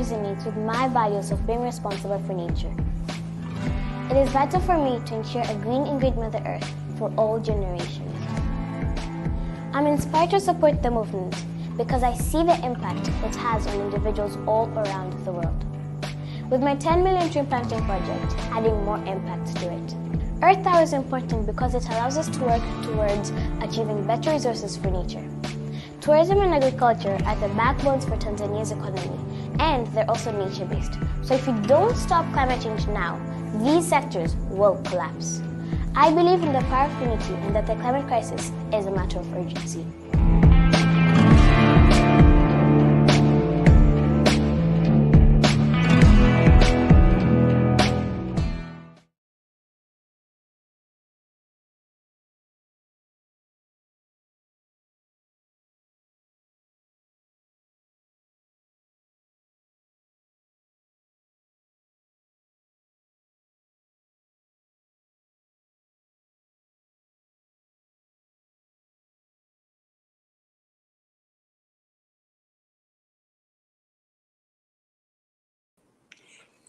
resonates with my values of being responsible for nature. It is vital for me to ensure a green and great Mother Earth for all generations. I'm inspired to support the movement because I see the impact it has on individuals all around the world. With my 10 million tree planting project, adding more impact to it. Earth Hour is important because it allows us to work towards achieving better resources for nature. Tourism and agriculture are the backbones for Tanzania's economy, and they're also nature-based. So if we don't stop climate change now, these sectors will collapse. I believe in the power of unity and that the climate crisis is a matter of urgency.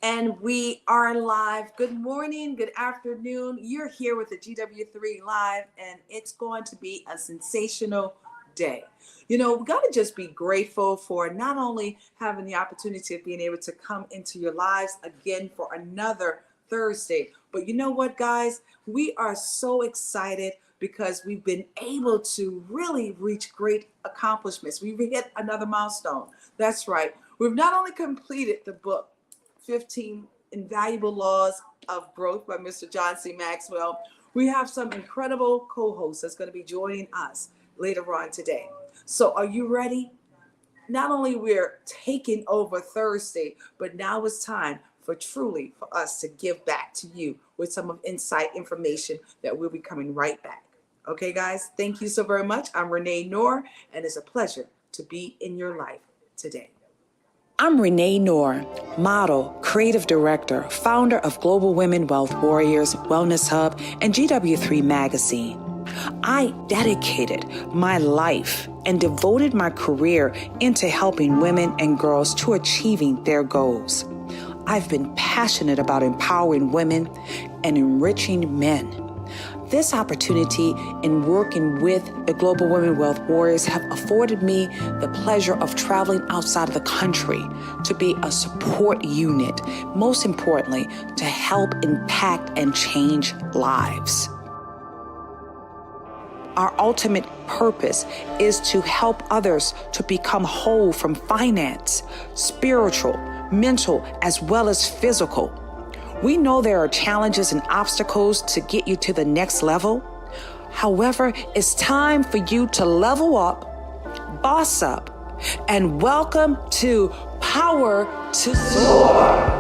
And we are live. Good morning, good afternoon. You're here with the GW3Live, and it's going to be a sensational day. You know, we got to just be grateful for not only having the opportunity of being able to come into your lives again for another Thursday, but you know what, guys? We are so excited because we've been able to really reach great accomplishments. We've hit another milestone. That's right. We've not only completed the book, 15 Invaluable Laws of Growth by Mr. John C. Maxwell. We have some incredible co-hosts that's going to be joining us later on today. So are you ready? Not only we're taking over Thursday, but now it's time for us to give back to you with some of insight information that we'll be coming right back. Okay, guys, thank you so very much. I'm Renee Knorr, and it's a pleasure to be in your life today. I'm Renee Knorr, model, creative director, founder of Global Women Wealth Warriors, Wellness Hub, and GW3 Magazine. I dedicated my life and devoted my career into helping women and girls to achieving their goals. I've been passionate about empowering women and enriching men. This opportunity in working with the Global Women Wealth Warriors have afforded me the pleasure of traveling outside of the country to be a support unit, most importantly, to help impact and change lives. Our ultimate purpose is to help others to become whole from finance, spiritual, mental, as well as physical. We know there are challenges and obstacles to get you to the next level. However, it's time for you to level up, boss up, and welcome to Power to Soar.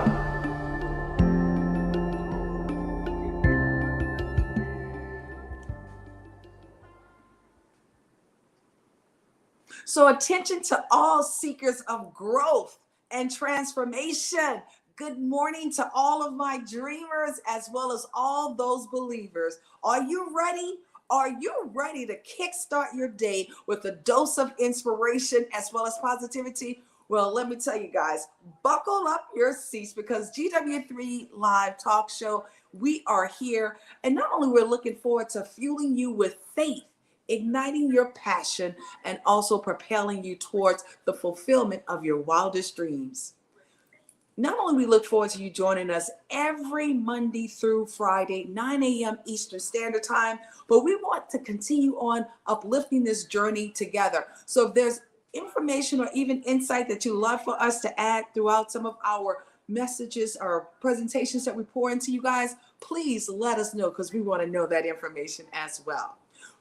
So attention to all seekers of growth and transformation. Good morning to all of my dreamers as well as all those believers. Are you ready? Are you ready to kickstart your day with a dose of inspiration as well as positivity? Well, let me tell you guys, buckle up your seats because GW3 Live Talk Show, we are here. And not only we're looking forward to fueling you with faith, igniting your passion, and also propelling you towards the fulfillment of your wildest dreams. Not only we look forward to you joining us every Monday through Friday, 9 a.m. Eastern Standard Time, but we want to continue on uplifting this journey together. So if there's information or even insight that you'd love for us to add throughout some of our messages or presentations that we pour into you guys, please let us know because we want to know that information as well.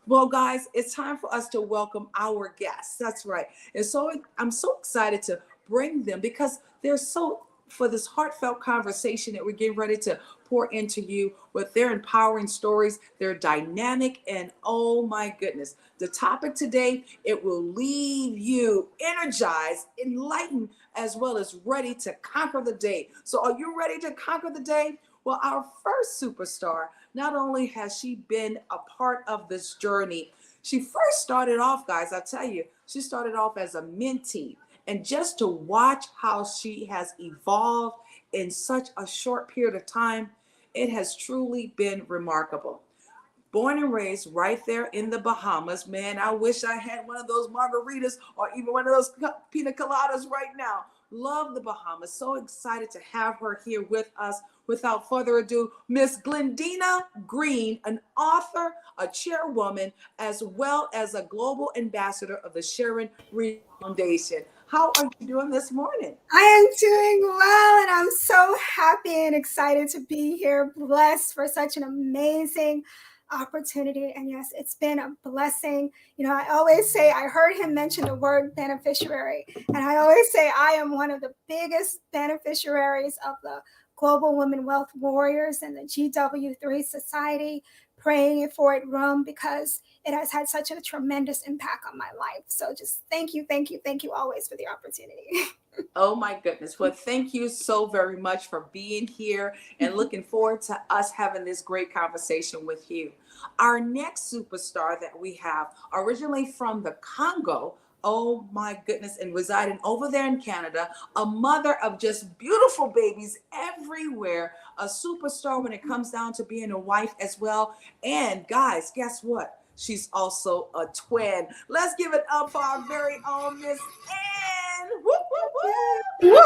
Well, guys, it's time for us to welcome our guests. That's right. And so I'm so excited to bring them because they're so for this heartfelt conversation that we're getting ready to pour into you with their empowering stories. They're dynamic, and oh my goodness, the topic today, it will leave you energized, enlightened, as well as ready to conquer the day. So are you ready to conquer the day? Well, our first superstar, not only has she been a part of this journey, she first started off, guys, I tell you, she started off as a mentee. And just to watch how she has evolved in such a short period of time, it has truly been remarkable. Born and raised right there in the Bahamas. Man, I wish I had one of those margaritas or even one of those pina coladas right now. Love the Bahamas. So excited to have her here with us. Without further ado, Miss GlenDina Greene, an author, a chairwoman, as well as a global ambassador of the Sharon Reed Foundation. How are you doing this morning? I am doing well, and I'm so happy and excited to be here, blessed for such an amazing opportunity. And yes, it's been a blessing. You know, I always say, I heard him mention the word beneficiary, and I always say I am one of the biggest beneficiaries of the Global Women Wealth Warriors and the GW3 Society, praying for it room, because it has had such a tremendous impact on my life. So just thank you always for the opportunity. Oh my goodness. Well, thank you so very much for being here and looking forward to us having this great conversation with you. Our next superstar that we have, originally from the Congo, oh my goodness, and residing over there in Canada, a mother of just beautiful babies everywhere, a superstar when it comes down to being a wife as well. And guys, guess what? She's also a twin. Let's give it up for our very own Miss Ann. Whoop, whoop, whoop.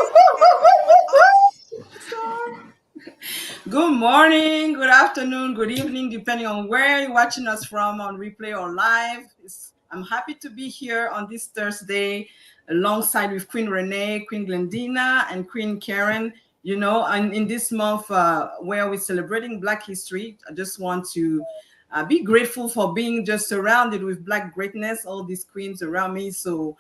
Good morning, good afternoon, good evening, depending on where you're watching us from, on replay or live. I'm happy to be here on this Thursday alongside with Queen Renee, Queen GlenDina, and Queen Karen. You know, and in this month where we're celebrating Black History, I just want to be grateful for being just surrounded with Black greatness, all these queens around me. So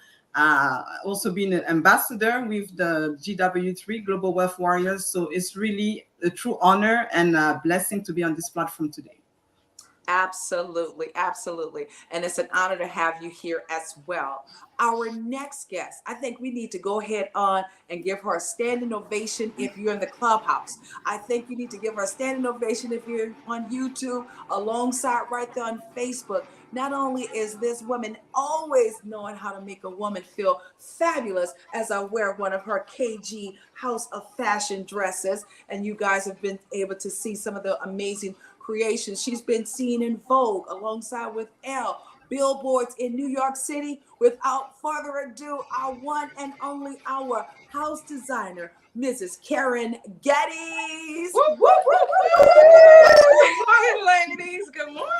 also being an ambassador with the GW3 Global Wealth Warriors. So it's really a true honor and a blessing to be on this platform today. Absolutely, absolutely. And it's an honor to have you here as well. Our next guest, I think we need to go ahead on and give her a standing ovation if you're in the clubhouse. I think you need to give her a standing ovation if you're on YouTube, alongside right there on Facebook. Not only is this woman always knowing how to make a woman feel fabulous, as I wear one of her KG House of Fashion dresses, and you guys have been able to see some of the amazing creations. She's been seen in Vogue alongside with Elle, billboards in New York City. Without further ado, our one and only, our house designer, Mrs. Karen Gettys. Woo, woo, woo, woo. Good morning, ladies. Good morning.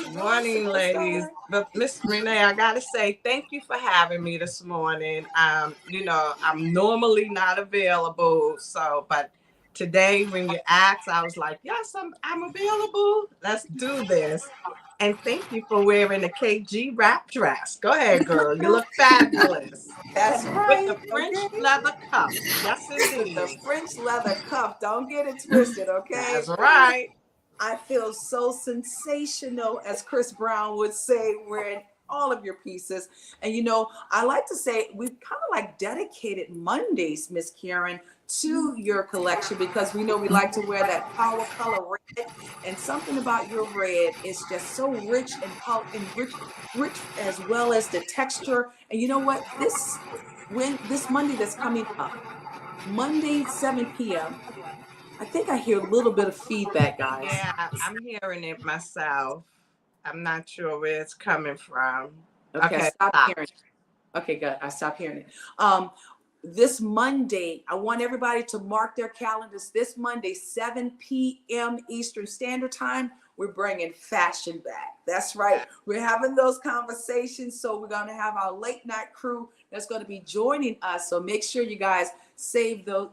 Good morning, ladies. But Miss Renee, I gotta say thank you for having me this morning. You know, I'm normally not available, but today when you asked, I was like, yes, I'm available. Let's do this. And thank you for wearing the KG wrap dress. Go ahead, girl. You look fabulous. That's right. With the French leather cuff. Yes, indeed. The French leather cuff. Don't get it twisted, okay? That's right. I feel so sensational, as Chris Brown would say, wearing all of your pieces. And you know, I like to say we've kind of like dedicated Mondays, Miss Karen, to your collection, because we know we like to wear that power color red, and something about your red is just so rich and rich, as well as the texture. And you know what? This Monday that's coming up, Monday 7 p.m. I think I hear a little bit of feedback, guys. Yeah, I'm hearing it myself. I'm not sure where it's coming from. Okay, stop hearing it. Okay, good. I stopped hearing it. This Monday, I want everybody to mark their calendars. This Monday, 7 p.m. Eastern Standard Time, we're bringing fashion back. That's right. We're having those conversations. So we're going to have our late night crew that's going to be joining us. So make sure you guys save those,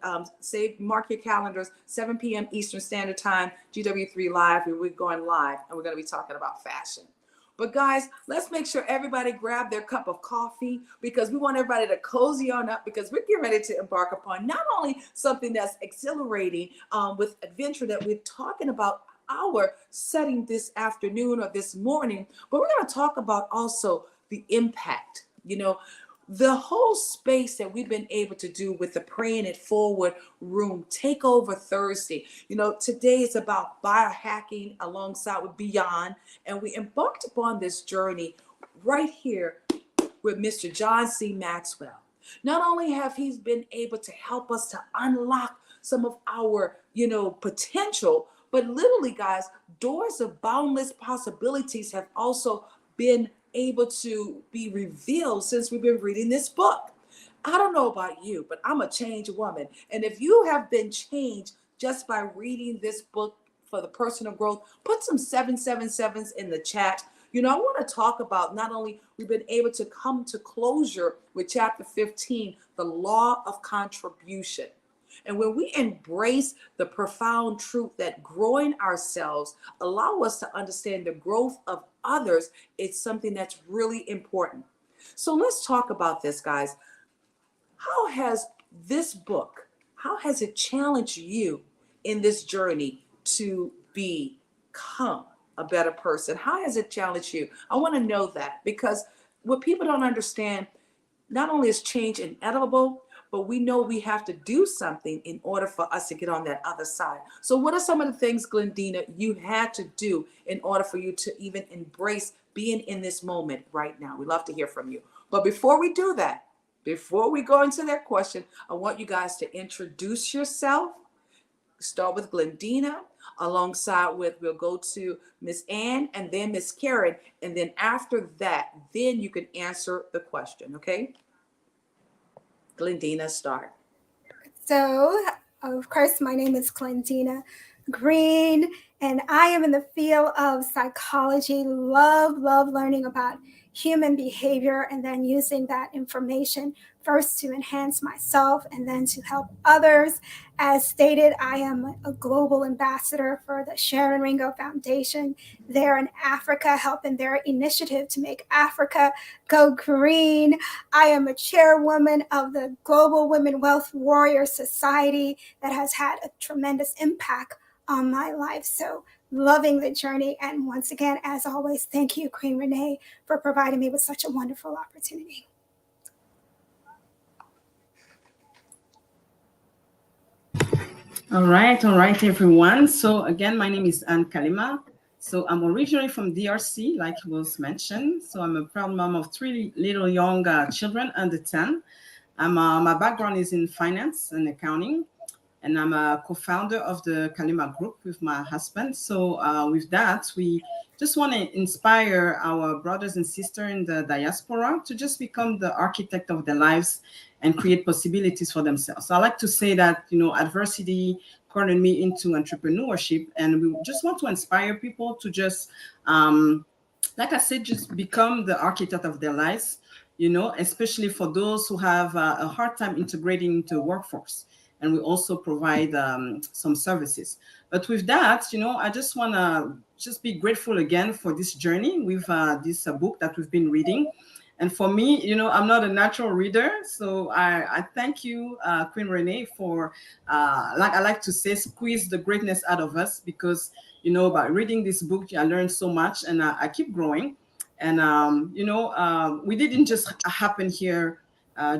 mark your calendars, 7 p.m. Eastern Standard Time, GW3Live, where we're going live, and we're going to be talking about fashion. But guys, let's make sure everybody grab their cup of coffee, because we want everybody to cozy on up, because we're getting ready to embark upon not only something that's exhilarating with adventure that we're talking about our setting this afternoon or this morning, but we're going to talk about also the impact, you know, the whole space that we've been able to do with the Praying It Forward room, Takeover Thursday. You know, today is about biohacking alongside with Beyond, and we embarked upon this journey right here with Mr. John C. Maxwell. Not only have he been able to help us to unlock some of our, potential, but literally, guys, doors of boundless possibilities have also been able to be revealed since we've been reading this book. I don't know about you, but I'm a changed woman. And if you have been changed just by reading this book for the personal growth, put some 777s in the chat. I want to talk about not only we've been able to come to closure with chapter 15, the law of contribution. And when we embrace the profound truth that growing ourselves allow us to understand the growth of others, it's something that's really important. So let's talk about this, guys. How has this book, how has it challenged you in this journey to become a better person? How has it challenged you? I want to know that, because what people don't understand, not only is change inevitable, but we know we have to do something in order for us to get on that other side. So what are some of the things, GlenDina, you had to do in order for you to even embrace being in this moment right now? We'd love to hear from you. But before we do that, before we go into that question, I want you guys to introduce yourself. Start with GlenDina, alongside with, we'll go to Miss Ann and then Miss Karen. And then after that, then you can answer the question, okay? GlenDina, start. So, of course, my name is GlenDina Greene, and I am in the field of psychology. Love learning about human behavior and then using that information first to enhance myself and then to help others. As stated, I am a global ambassador for the Sharon Ringo Foundation there in Africa, helping their initiative to make Africa go green. I am a chairwoman of the Global Women Wealth Warrior Society that has had a tremendous impact on my life. So loving the journey. And once again, as always, thank you, Queen Renee, for providing me with such a wonderful opportunity. All right, everyone. So again, my name is Kalema. So I'm originally from DRC, like was mentioned. So I'm a proud mom of 3 little young children under 10. My background is in finance and accounting, and I'm a co-founder of the Kalema group with my husband. So with that, we just want to inspire our brothers and sisters in the diaspora to just become the architect of their lives and create possibilities for themselves. So I like to say that, adversity cornered me into entrepreneurship, and we just want to inspire people to just, like I said, just become the architect of their lives, especially for those who have a hard time integrating into the workforce. And we also provide some services. But with that, I just want to just be grateful again for this journey with this book that we've been reading. And for me, I'm not a natural reader. So I thank you, Queen Renee, for, like I like to say, squeeze the greatness out of us, because, by reading this book, I learned so much, and I keep growing. And, we didn't just happen here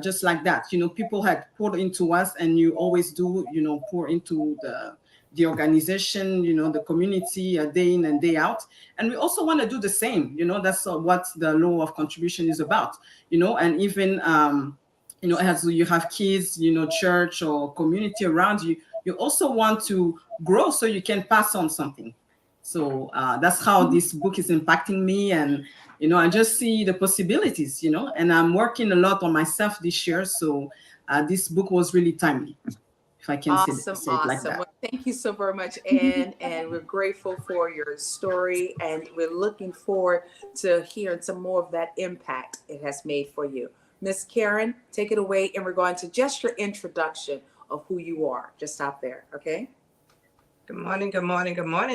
just like that. People had poured into us, and you always do, pour into the organization, the community, day in and day out. And we also want to do the same. That's what the law of contribution is about. And even as you have kids, church or community around you, you also want to grow so you can pass on something. So that's how this book is impacting me. And I just see the possibilities, and I'm working a lot on myself this year. So this book was really timely, if I can say it like that. Well, thank you so very much, Anne. And we're grateful for your story. And we're looking forward to hearing some more of that impact it has made for you. Miss Karen, take it away in regard to just your introduction of who you are. Just stop there, okay? Good morning,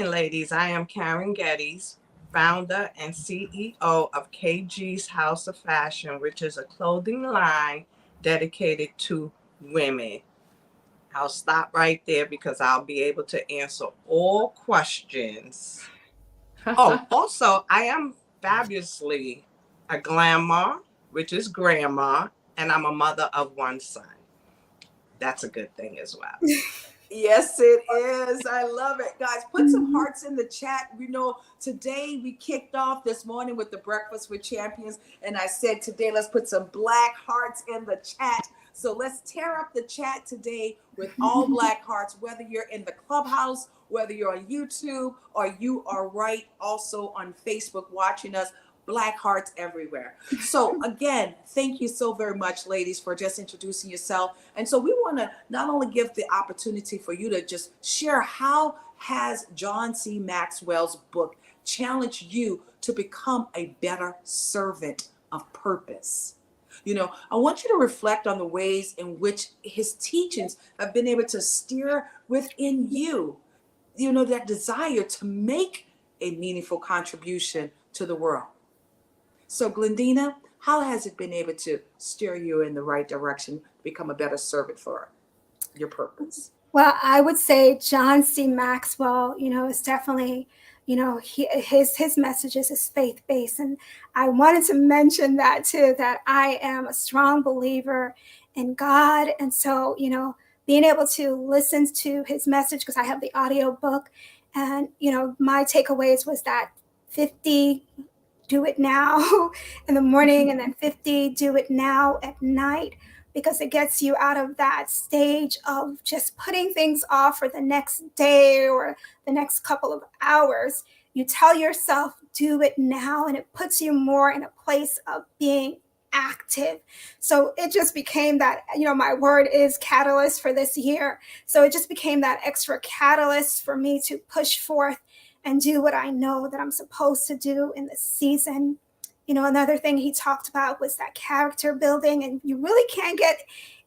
ladies. I am Karen Gettys, founder and CEO of KG's House of Fashion, which is a clothing line dedicated to women. I'll stop right there because I'll be able to answer all questions. Oh, also, I am fabulously a grandma, which is grandma, and I'm a mother of 1 son. That's a good thing as well. Yes, it is. I love it. Guys, put some hearts in the chat. You know, today we kicked off this morning with the Breakfast with Champions. And I said today, let's put some black hearts in the chat. So let's tear up the chat today with all black hearts, whether you're in the clubhouse, whether you're on YouTube, or you are right also on Facebook watching us. Black hearts everywhere. So again, thank you so very much, ladies, for just introducing yourself. And so we want to not only give the opportunity for you to just share how has John C. Maxwell's book challenged you to become a better servant of purpose. You know, I want you to reflect on the ways in which his teachings have been able to steer within you, you know, that desire to make a meaningful contribution to the world. So, GlenDina, how has it been able to steer you in the right direction to become a better servant for your purpose? Well, I would say John C. Maxwell, is definitely, his messages is faith-based. And I wanted to mention that too, that I am a strong believer in God. And so, being able to listen to his message, because I have the audio book, and, my takeaways was that 50 do it now in the morning, and then 50 do it now at night, because it gets you out of that stage of just putting things off for the next day or the next couple of hours. You tell yourself, do it now, and it puts you more in a place of being active. So it just became that, my word is catalyst for this year. So it just became that extra catalyst for me to push forth and do what I know that I'm supposed to do in the season. Another thing he talked about was that character building, and you really can't get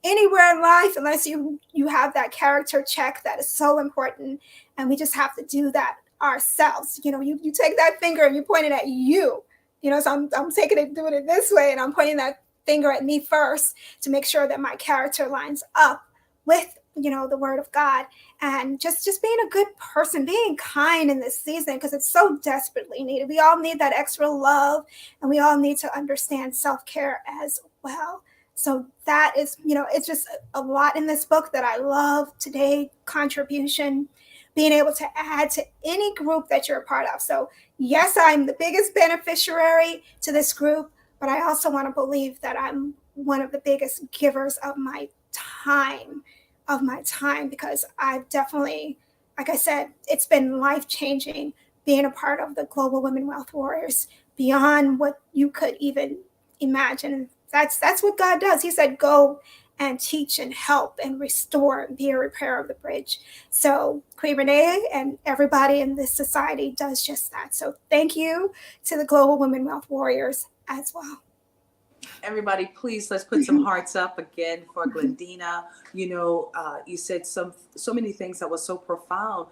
anywhere in life unless you have that character check. That is so important, and we just have to do that ourselves. You take that finger and you point it at you. So I'm taking it, doing it this way, and I'm pointing that finger at me first to make sure that my character lines up with the word of God, and just being a good person, being kind in this season, because it's so desperately needed. We all need that extra love, and we all need to understand self-care as well. So that is, it's just a lot in this book that I love today. Contribution, being able to add to any group that you're a part of. So yes, I'm the biggest beneficiary to this group, but I also want to believe that I'm one of the biggest givers of my time, because I've definitely, like I said, it's been life-changing being a part of the Global Women Wealth Warriors, beyond what you could even imagine. That's what God does. He said, go and teach and help and restore and be a repairer of the bridge. So Queen Renee and everybody in this society does just that. So thank you to the Global Women Wealth Warriors as well. Everybody, please, let's put some hearts up again for GlenDina. You said so many things that was so profound,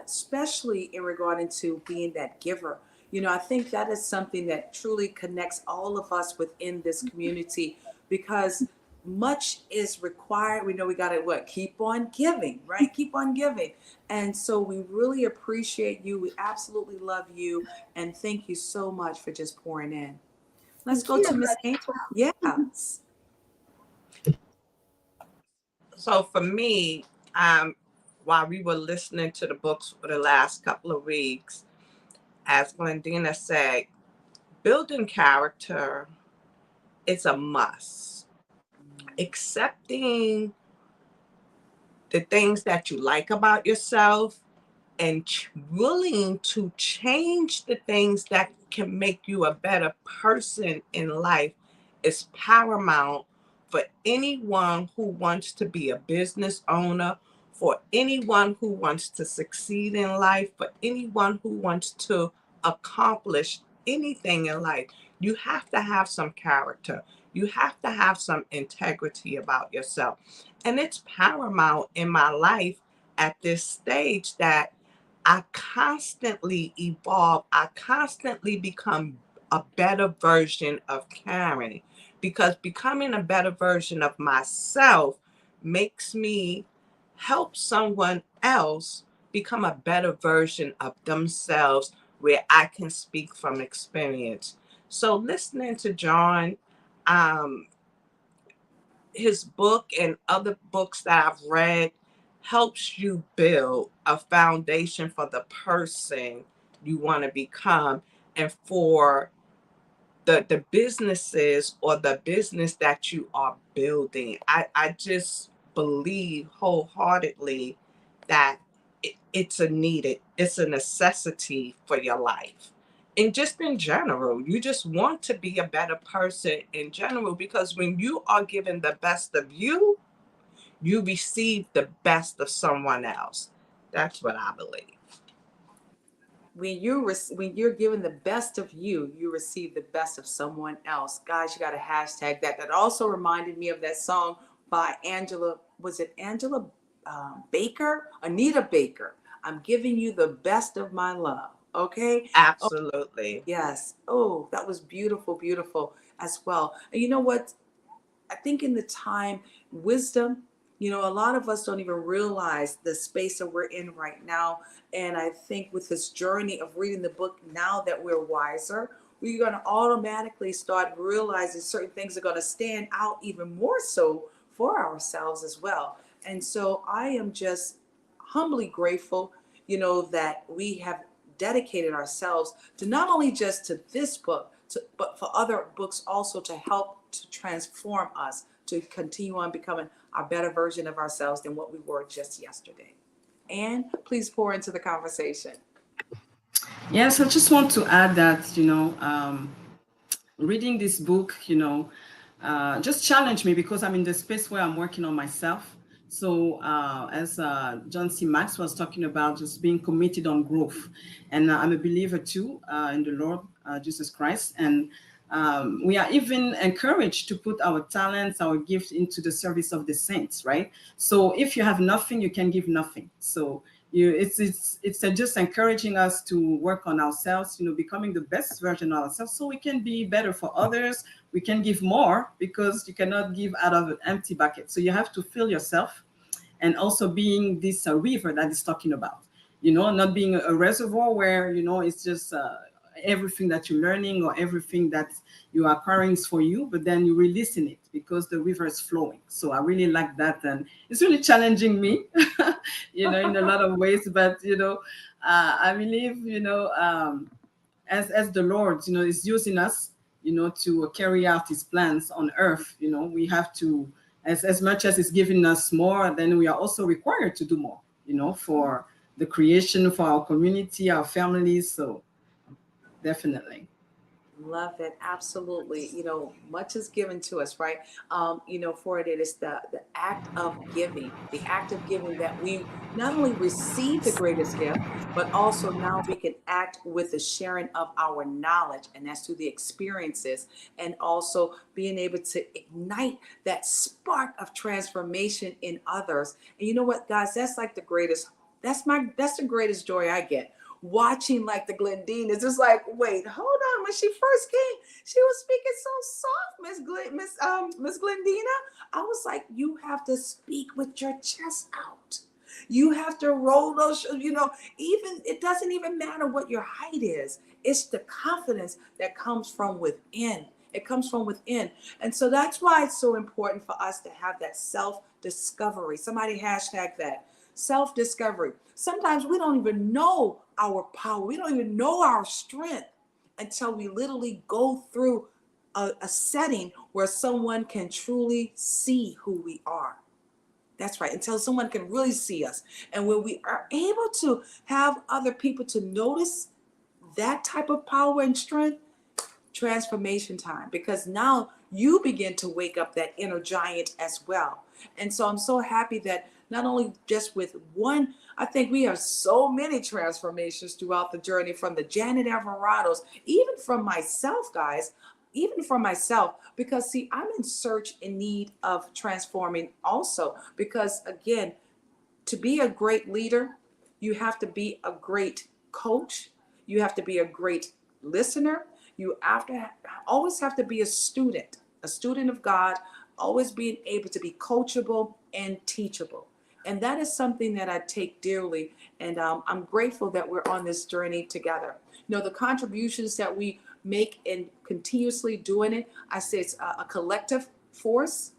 especially in regarding to being that giver. I think that is something that truly connects all of us within this community, because much is required. We know we got to keep on giving, right? Keep on giving. And so we really appreciate you. We absolutely love you. And thank you so much for just pouring in. Let's go to Miss Angel. Yes. So for me, while we were listening to the books for the last couple of weeks, as GlenDina said, building character is a must. Accepting the things that you like about yourself and willing to change the things that can make you a better person in life is paramount for anyone who wants to be a business owner, for anyone who wants to succeed in life, for anyone who wants to accomplish anything in life. You have to have some character. You have to have some integrity about yourself. And it's paramount in my life at this stage that I constantly evolve. I constantly become a better version of Karen, because becoming a better version of myself makes me help someone else become a better version of themselves, where I can speak from experience. So listening to John, his book and other books that I've read helps you build a foundation for the person you want to become and for the businesses or the business that you are building. I just believe wholeheartedly that it's a necessity for your life. And just in general, you just want to be a better person in general, because when you are given the best of you, you receive the best of someone else. That's what I believe. When you're given the best of you, you receive the best of someone else. Guys, you got to hashtag that. That also reminded me of that song by Angela. Was it Angela Baker? Anita Baker. I'm giving you the best of my love. Okay. Oh, Absolutely. yes. Oh, that was beautiful, beautiful as well. And you know what? I think in the time, wisdom, a lot of us don't even realize the space that we're in right now. And I think with this journey of reading the book, now that we're wiser, we're going to automatically start realizing certain things are going to stand out even more so for ourselves as well. And so I am just humbly grateful, that we have dedicated ourselves to not only just to this book, but for other books also to help to transform us to continue on becoming a better version of ourselves than what we were just yesterday. And please pour into the conversation. Yes, I just want to add that, reading this book, just challenged me because I'm in the space where I'm working on myself. So as John C. Maxwell was talking about, just being committed on growth. And I'm a believer too in the Lord Jesus Christ. And we are even encouraged to put our talents, our gifts into the service of the saints, right? So if you have nothing, you can give nothing. So it's just encouraging us to work on ourselves, becoming the best version of ourselves so we can be better for others. We can give more because you cannot give out of an empty bucket. So you have to fill yourself, and also being this river that is talking about, not being a reservoir where, it's just everything that you're learning or everything that you are acquiring is for you, but then you're releasing it because the river is flowing. So I really like that. And it's really challenging me, in a lot of ways. But, I believe, as the Lord, is using us, to carry out his plans on earth, we have to, as much as it's giving us more, then we are also required to do more, for the creation, for our community, our families. So definitely. Love it. Absolutely. Much is given to us, right? For it is the act of giving, that we not only receive the greatest gift, but also now we can act with the sharing of our knowledge. And that's through the experiences, and also being able to ignite that spark of transformation in others. And you know what, guys, that's like the greatest, that's the greatest joy I get. Watching like the GlenDinas, it's like, wait, hold on. When she first came, she was speaking so soft, Miss GlenDina. I was like, you have to speak with your chest out. You have to roll those, even it doesn't even matter what your height is. It's the confidence that comes from within. It comes from within. And so that's why it's so important for us to have that self-discovery. Somebody hashtag that. Self-discovery. Sometimes we don't even know our power. We don't even know our strength until we literally go through a setting where someone can truly see who we are. That's right. Until someone can really see us. And when we are able to have other people to notice that type of power and strength, transformation time, because now you begin to wake up that inner giant as well. And so I'm so happy that not only just with one, I think we have so many transformations throughout the journey, from the Janet Alvarados, even from myself, guys, even for myself, because see, I'm in search and need of transforming also, because again, to be a great leader, you have to be a great coach. You have to be a great listener. You always have to be a student of God, always being able to be coachable and teachable. And that is something that I take dearly. And I'm grateful that we're on this journey together. The contributions that we make and continuously doing it, I say it's a collective force.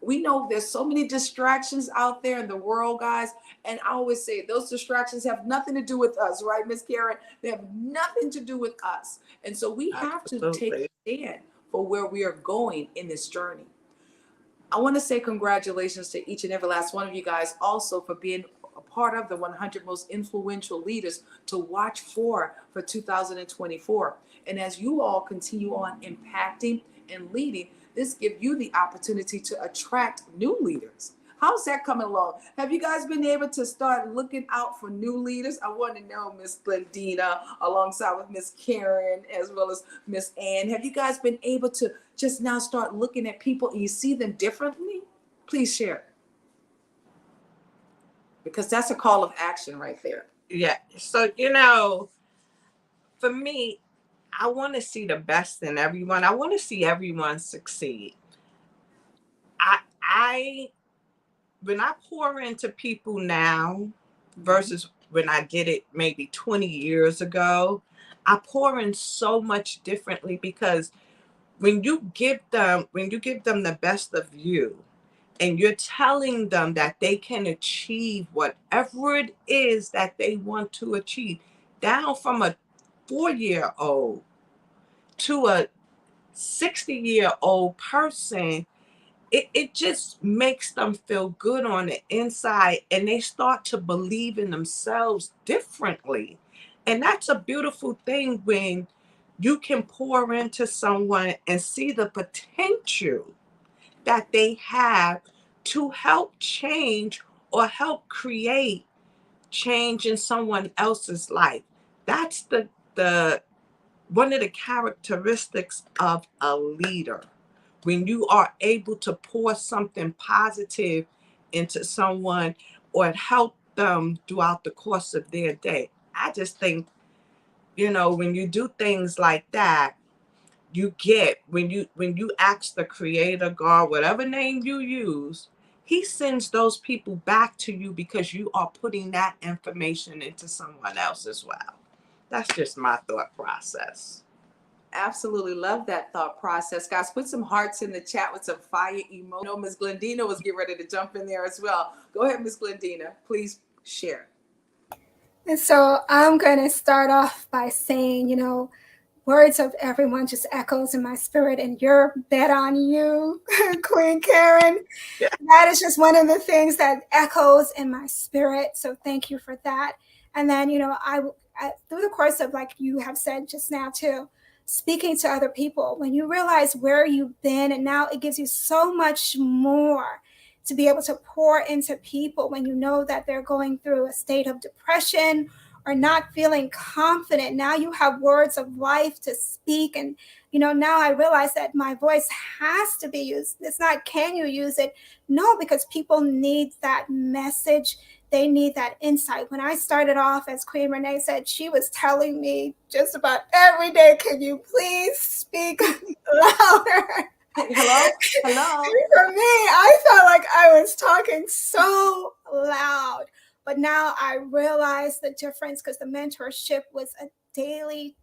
We know there's so many distractions out there in the world, guys. And I always say those distractions have nothing to do with us, right, Miss Karen? They have nothing to do with us. And so we have to take a stand for where we are going in this journey. I want to say congratulations to each and every last one of you guys also for being a part of the 100 most influential leaders to watch for 2024. And as you all continue on impacting and leading, this gives you the opportunity to attract new leaders. How's that coming along? Have you guys been able to start looking out for new leaders? I want to know, Miss GlenDina, alongside with Miss Karen, as well as Miss Ann. Have you guys been able to just now start looking at people and you see them differently? Please share. Because that's a call of action right there. Yeah. So, you know, for me, I want to see the best in everyone. I want to see everyone succeed. I when I pour into people now versus when I did it maybe 20 years ago, I pour in so much differently, because when you give them the best of you, and you're telling them that they can achieve whatever it is that they want to achieve, down from a 4-year-old to a 60-year-old person, it just makes them feel good on the inside, and they start to believe in themselves differently. And that's a beautiful thing, when you can pour into someone and see the potential that they have to help change or help create change in someone else's life. That's the one of the characteristics of a leader. When you are able to pour something positive into someone or help them throughout the course of their day. I just think, you know, when you do things like that, you get, when you ask the creator, God, whatever name you use, he sends those people back to you because you are putting that information into someone else as well. That's just my thought process. Absolutely love that thought process. Guys, put some hearts in the chat with some fire emoji. I know Miss GlenDina was getting ready to jump in there as well. Go ahead, Miss GlenDina. Please share. And so I'm going to start off by saying, you know, words of everyone just echoes in my spirit, and you're bet on you, Queen Karen. Yeah. That is just one of the things that echoes in my spirit. So thank you for that. And then, you know, I through the course of, like you have said just now too, speaking to other people, when you realize where you've been, and now it gives you so much more to be able to pour into people when you know that they're going through a state of depression or not feeling confident. Now you have words of life to speak. And, you know, now I realize that my voice has to be used. It's not, can you use it? No, because people need that message. They need that insight. When I started off, as Queen Renee said, she was telling me just about every day, can you please speak louder? Hello? Hello? For me, I felt like I was talking so loud. But now I realize the difference, because the mentorship was a daily,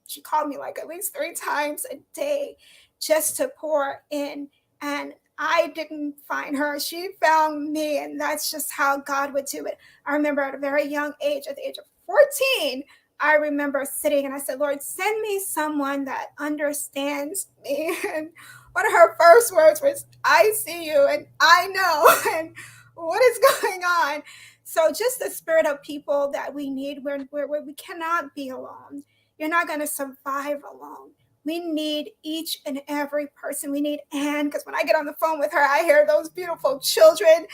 she called me like at least 3 times a day just to pour in. And I didn't find her, she found me. And that's just how God would do it. I remember at a very young age, at the age of 14, I remember sitting and I said, Lord, send me someone that understands me. And one of her first words was, I see you and I know, and what is going on? So just the spirit of people that we need, where we cannot be alone. You're not going to survive alone. We need each and every person. We need Anne, because when I get on the phone with her, I hear those beautiful children.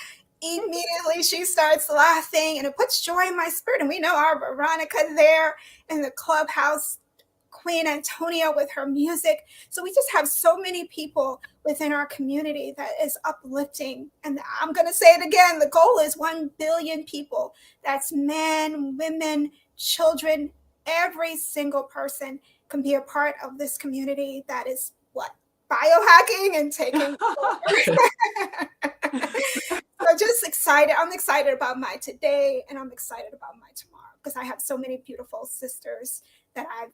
Immediately she starts laughing, and it puts joy in my spirit. And we know our Veronica there in the clubhouse, Queen Antonia with her music. So we just have so many people within our community that is uplifting. And I'm going to say it again. The goal is 1 billion people. That's men, women, children. Every single person can be a part of this community that is what? Biohacking and taking over. So just excited. I'm excited about my today, and I'm excited about my tomorrow, because I have so many beautiful sisters that I've,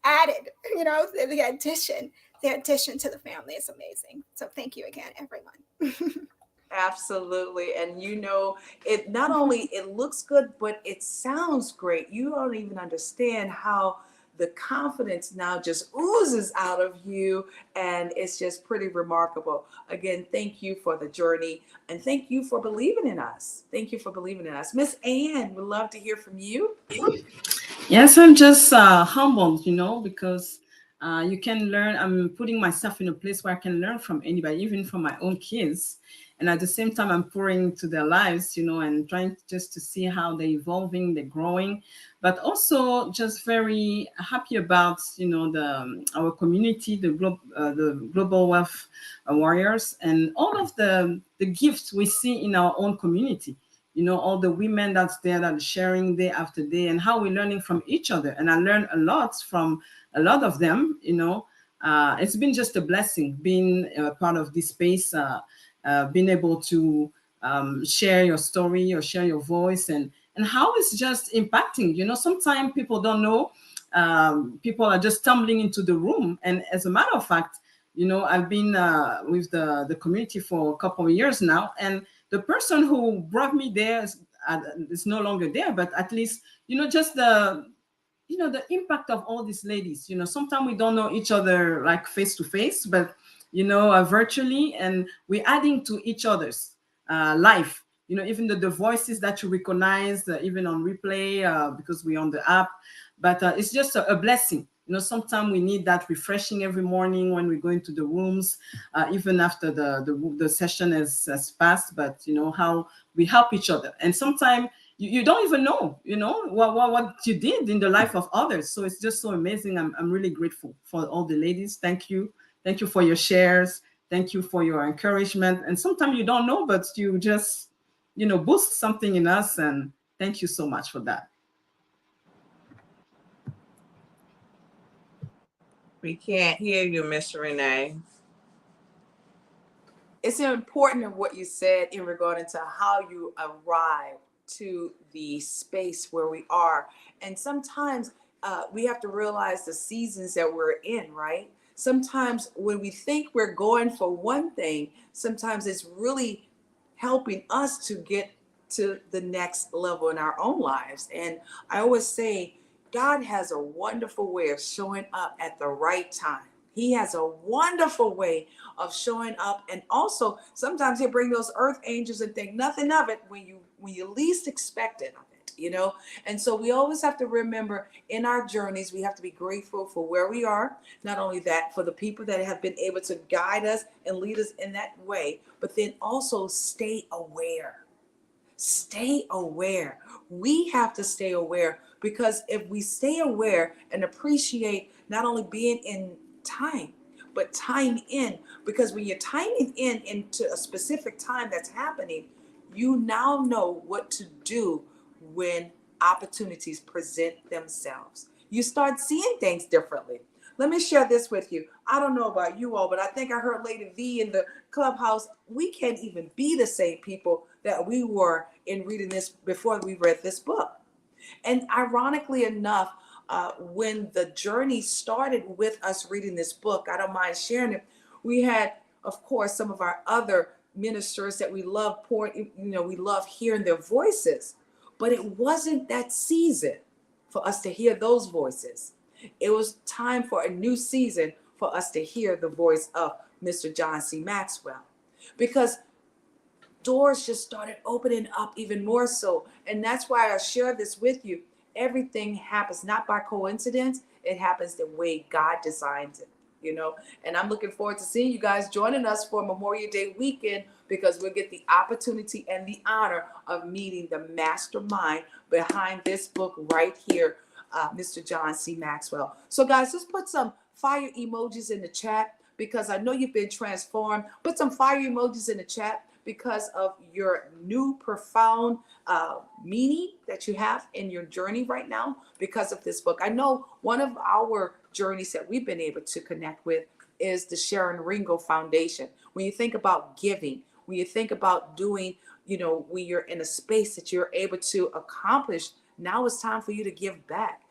added, the addition. their addition to the family is amazing. So thank you again, everyone. Absolutely. And you know, it not only it looks good, but it sounds great. You don't even understand how the confidence now just oozes out of you, and it's just pretty remarkable. Again, thank you for the journey, and thank you for believing in us. Thank you for believing in us. Miss Ann, we'd love to hear from you. Yes, I'm just humbled, because you can learn. I'm putting myself in a place where I can learn from anybody, even from my own kids. And at the same time, I'm pouring into their lives, and trying just to see how they're evolving, they're growing, but also just very happy about, our community, the Global Wealth Warriors, and all of the gifts we see in our own community. All the women that's there that are sharing day after day, and how we're learning from each other. And I learned a lot from a lot of them. It's been just a blessing being part of this space, being able to share your story or share your voice, and how it's just impacting. Sometimes people don't know. People are just stumbling into the room. And as a matter of fact, I've been with the community for a couple of years now, and the person who brought me there is no longer there, but at least, just the impact of all these ladies. Sometimes we don't know each other like face to face, but, virtually, and we're adding to each other's life. Even the voices that you recognize, even on replay, because we're on the app, but it's just a blessing. Sometimes we need that refreshing every morning when we go into the rooms, even after the session has passed, but how we help each other. And sometimes you don't even know, what you did in the life of others. So it's just so amazing. I'm really grateful for all the ladies. Thank you. Thank you for your shares. Thank you for your encouragement. And sometimes you don't know, but you just, boost something in us. And thank you so much for that. We can't hear you, Miss Renee. It's important of what you said in regard to how you arrive to the space where we are. And sometimes we have to realize the seasons that we're in, right? Sometimes when we think we're going for one thing, sometimes it's really helping us to get to the next level in our own lives. And I always say, God has a wonderful way of showing up at the right time. He has a wonderful way of showing up. And also sometimes he'll bring those earth angels and think nothing of it when you least expect it of it, And so we always have to remember in our journeys, we have to be grateful for where we are. Not only that, for the people that have been able to guide us and lead us in that way, but then also stay aware. Stay aware. We have to stay aware, because if we stay aware and appreciate not only being in time, but time in, because when you're timing in into a specific time that's happening, you now know what to do when opportunities present themselves. You start seeing things differently. Let me share this with you. I don't know about you all, but I think I heard Lady V in the clubhouse. We can't even be the same people that we were in reading this before we read this book. And ironically enough, when the journey started with us reading this book, I don't mind sharing it. We had, of course, some of our other ministers that we love pouring, we love hearing their voices, but it wasn't that season for us to hear those voices. It was time for a new season for us to hear the voice of Mr. John C. Maxwell, because doors just started opening up even more so. And that's why I share this with you. Everything happens not by coincidence. It happens the way God designed it, And I'm looking forward to seeing you guys joining us for Memorial Day weekend, because we'll get the opportunity and the honor of meeting the mastermind behind this book right here, Mr. John C. Maxwell. So guys, let's put some fire emojis in the chat, because I know you've been transformed. Put some fire emojis in the chat because of your new profound meaning that you have in your journey right now because of this book. I know one of our journeys that we've been able to connect with is the Sharon Ringo Foundation. When you think about giving, when you think about doing, when you're in a space that you're able to accomplish, now it's time for you to give back.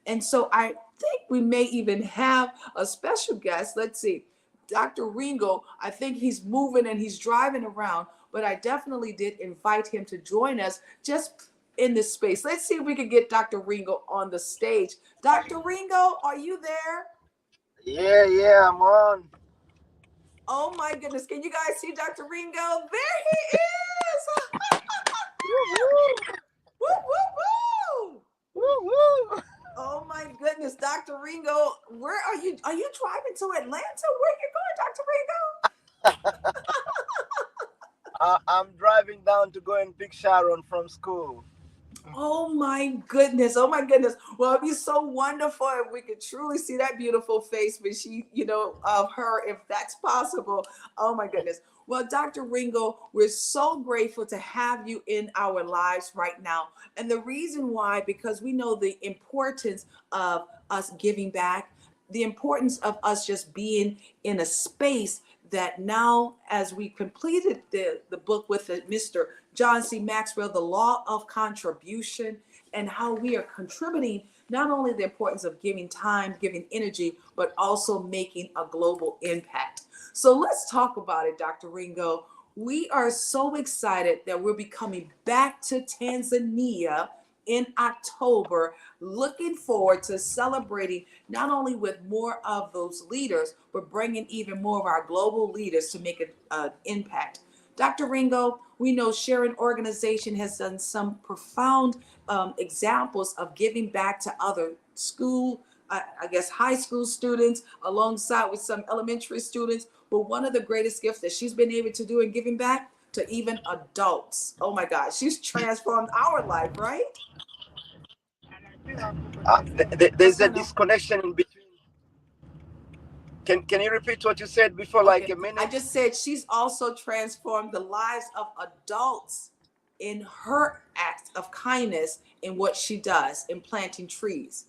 And so I think we may even have a special guest. Let's see. Dr. Ringo, I think he's moving and he's driving around, but I definitely did invite him to join us just in this space. Let's see if we can get Dr. Ringo on the stage. Dr. Ringo, are you there? Yeah, I'm on. Oh my goodness. Can you guys see Dr. Ringo? There he is. Woo, woo, woo. Woo-hoo. Oh my goodness, Dr. Ringo, where are you? Are you driving to Atlanta? Where are you going, Dr. Ringo? I'm driving down to go and pick Sharon from school. Oh my goodness. Oh my goodness. Well, it'd be so wonderful if we could truly see that beautiful face, but she, of her, if that's possible. Oh my goodness. Well, Dr. Ringo, we're so grateful to have you in our lives right now. And the reason why, because we know the importance of us giving back, the importance of us just being in a space that now, as we completed the book with Mr. John C. Maxwell, The Law of Contribution, and how we are contributing not only the importance of giving time, giving energy, but also making a global impact. So let's talk about it, Dr. Ringo. We are so excited that we'll be coming back to Tanzania in October, looking forward to celebrating not only with more of those leaders, but bringing even more of our global leaders to make an impact. Dr. Ringo, we know Sharon Organization has done some profound examples of giving back to other high school students, alongside with some elementary students. But one of the greatest gifts that she's been able to do in giving back to even adults. Oh my God, she's transformed our life, right? There's a disconnection in between. Can you repeat what you said before, like a minute? I just said she's also transformed the lives of adults in her act of kindness in what she does in planting trees.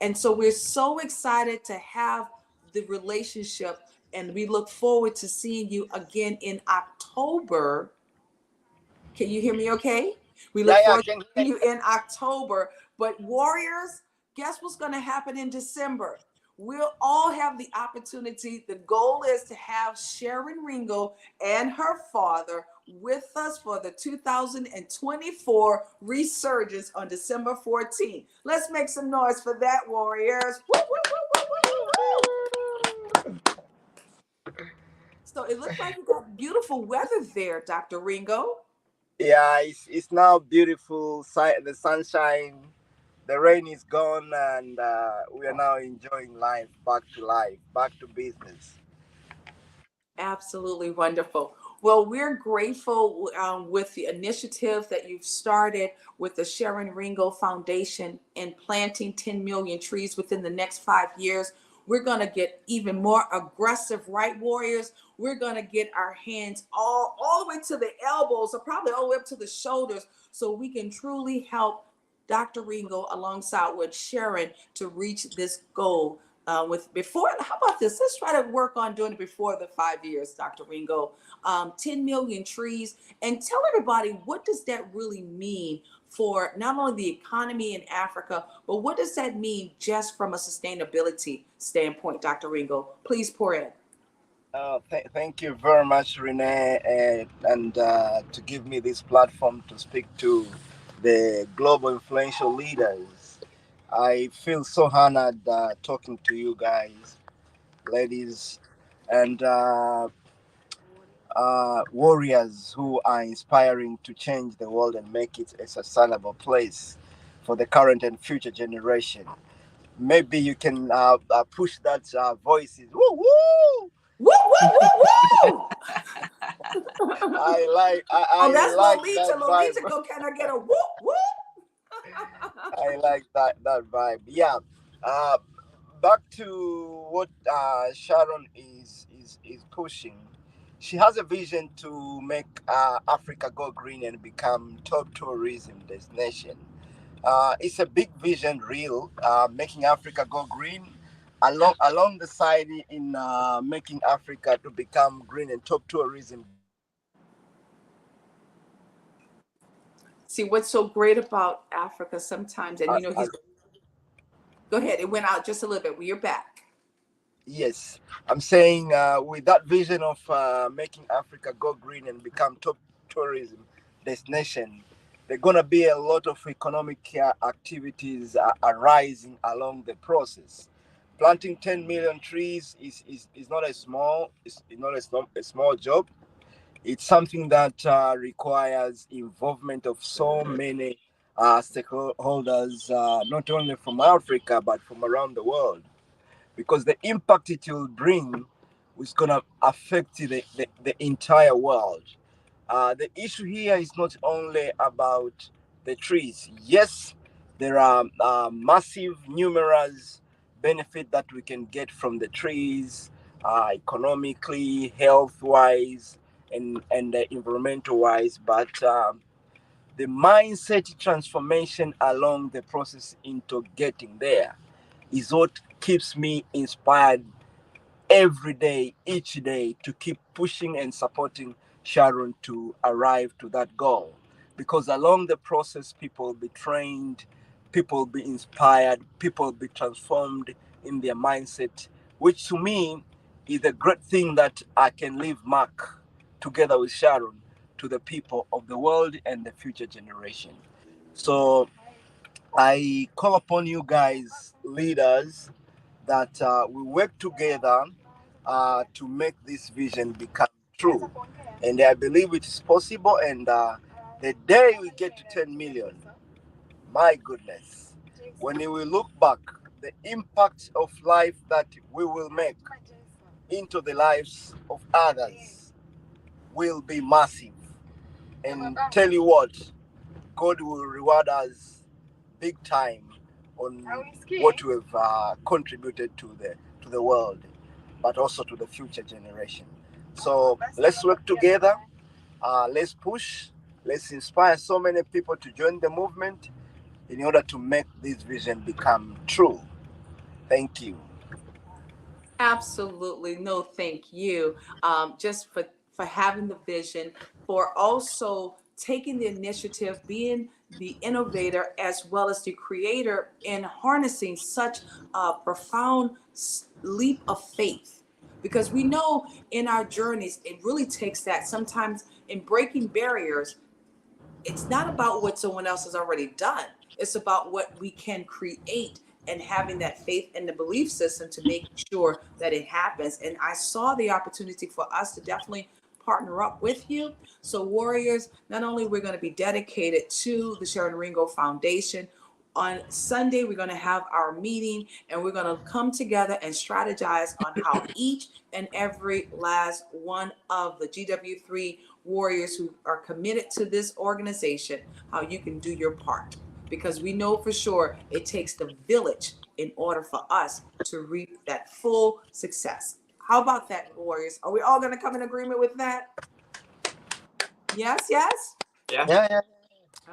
And so we're so excited to have the relationship, and we look forward to seeing you again in October. Can you hear me okay? We look forward to seeing you in October. But warriors, guess what's going to happen in December? We'll all have the opportunity. The goal is to have Sharon Ringo and her father with us for the 2024 resurgence on December 14th. Let's make some noise for that, warriors. Woo, woo, woo, woo, woo, woo. So it looks like you got beautiful weather there, Dr. Ringo. Yeah, it's now beautiful. The sunshine, the rain is gone, and we are now enjoying life, back to life, back to business. Absolutely wonderful. Well, we're grateful with the initiative that you've started with the Sharon Ringo Foundation and planting 10 million trees within the next 5 years. We're going to get even more aggressive, right, warriors? We're going to get our hands all the way to the elbows, or probably all the way up to the shoulders, so we can truly help Dr. Ringo alongside with Sharon to reach this goal. How about this? Let's try to work on doing it before the 5 years, Dr. Ringo. 10 million trees. And tell everybody, what does that really mean for not only the economy in Africa, but what does that mean just from a sustainability standpoint, Dr. Ringo? Please pour in. Thank you very much, Renee, and to give me this platform to speak to the global influential leaders. I feel so honored talking to you guys, ladies, and warriors who are inspiring to change the world and make it a sustainable place for the current and future generation. Maybe you can push that voices. Woo woo! Woo, woo, woo, woo! I that's like Lolita. that Lolita, vibe. go, can I get a whoop, whoop? I like that vibe. Yeah. Uh, Back to what Sharon is pushing. She has a vision to make Africa go green and become top tourism destination. It's a big vision, real, making Africa go green. Along the side in making Africa to become green and top tourism. See, what's so great about Africa sometimes, and he's... Go ahead. It went out just a little bit. We're back. Yes, I'm saying with that vision of making Africa go green and become top tourism destination, there are going to be a lot of economic activities arising along the process. Planting 10 million trees is not a small job. It's something that requires involvement of so many stakeholders, not only from Africa but from around the world, because the impact it will bring is going to affect the entire world. The issue here is not only about the trees. Yes, there are massive, numerous benefit that we can get from the trees, economically, health-wise, and environmental-wise, but the mindset transformation along the process into getting there is what keeps me inspired every day, each day, to keep pushing and supporting Sharon to arrive to that goal. Because along the process, people will be trained, people will be inspired, people will be transformed in their mindset, which to me is a great thing that I can leave mark together with Sharon to the people of the world and the future generation. So I call upon you guys, leaders, that we work together to make this vision become true. And I believe it is possible. And the day we get to 10 million, my goodness, when we will look back, the impact of life that we will make into the lives of others will be massive. And tell you what, God will reward us big time on what we've contributed to the world, but also to the future generation. So let's work together. Let's push. Let's inspire so many people to join the movement in order to make this vision become true. Thank you. Absolutely. No, thank you. Just for having the vision, for also taking the initiative, being the innovator as well as the creator, and harnessing such a profound leap of faith. Because we know in our journeys, it really takes that. Sometimes in breaking barriers, it's not about what someone else has already done. It's about what we can create, and having that faith and the belief system to make sure that it happens. And I saw the opportunity for us to definitely partner up with you. So warriors, not only we're going to be dedicated to the Sharon Ringo Foundation, on Sunday, we're going to have our meeting, and we're going to come together and strategize on how each and every last one of the GW3 warriors who are committed to this organization, how you can do your part. Because we know for sure it takes the village in order for us to reap that full success. How about that, warriors? Are we all going to come in agreement with that? Yes, yes? Yeah.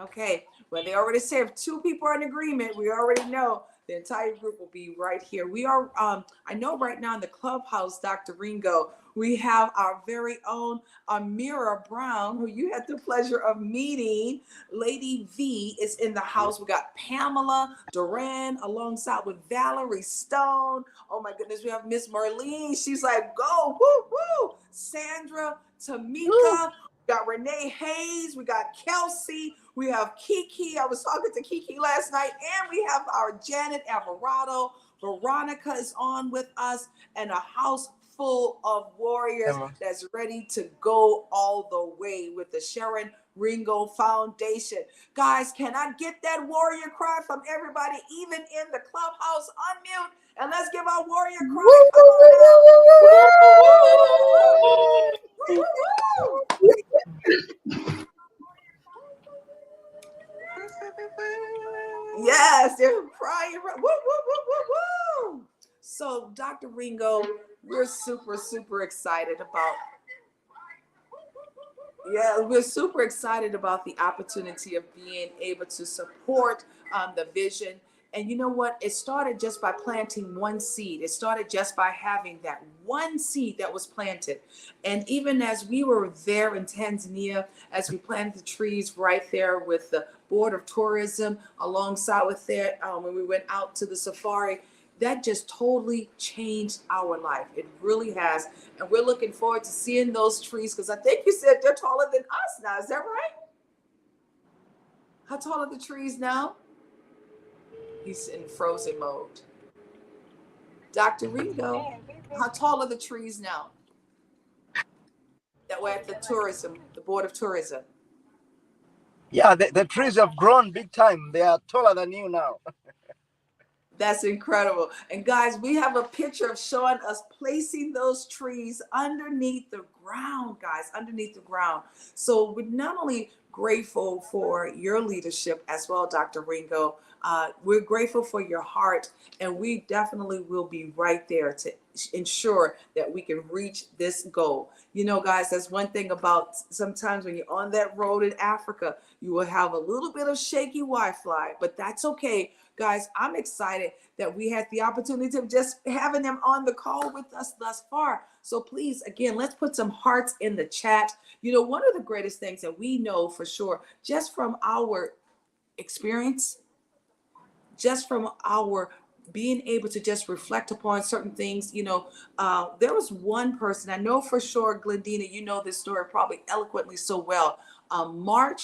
Okay. Well, they already said if two people are in agreement, we already know the entire group will be right here. We are, I know right now in the clubhouse, Dr. Ringo, we have our very own Amira Brown, who you had the pleasure of meeting. Lady V is in the house. We got Pamela Duran alongside with Valerie Stone. Oh my goodness, we have Miss Marlene. She's like, go, woo, woo. Sandra, Tamika. Woo. We got Renee Hayes, we got Kelsey, we have Kiki. I was talking to Kiki last night, and we have our Janet Alvarado. Veronica is on with us, and a house full of warriors that's ready to go all the way with the Sharon Ringo Foundation. Guys, can I get that warrior cry from everybody, even in the clubhouse? Unmute, and let's give our warrior cry. Come on now. Yes, they're crying. Woo, woo, woo, woo, woo. So, Dr. Ringo, we're super excited about. Yeah, we're super excited about the opportunity of being able to support the vision And you know what? It started just by planting one seed. It started just by having that one seed that was planted. And even as we were there in Tanzania, as we planted the trees right there with the Board of Tourism alongside with that, when we went out to the safari, that just totally changed our life. It really has. And we're looking forward to seeing those trees, because I think you said they're taller than us now. Is that right? How tall are the trees now? He's in frozen mode. Dr. Ringo, how tall are the trees now? That way at the tourism, the Board of Tourism. Yeah, the trees have grown big time. They are taller than you now. That's incredible. And guys, we have a picture of showing us placing those trees underneath the ground, guys, underneath the ground. So we're not only grateful for your leadership as well, Dr. Ringo, we're grateful for your heart, and we definitely will be right there to ensure that we can reach this goal. You know, guys, that's one thing about sometimes when you're on that road in Africa, you will have a little bit of shaky Wi-Fi, but that's okay. Guys, I'm excited that we had the opportunity of just having them on the call with us thus far. So please, again, let's put some hearts in the chat. You know, one of the greatest things that we know for sure, just from our experience, just from our being able to just reflect upon certain things, you know, there was one person, I know for sure, GlenDina, you know this story probably eloquently so well. Mark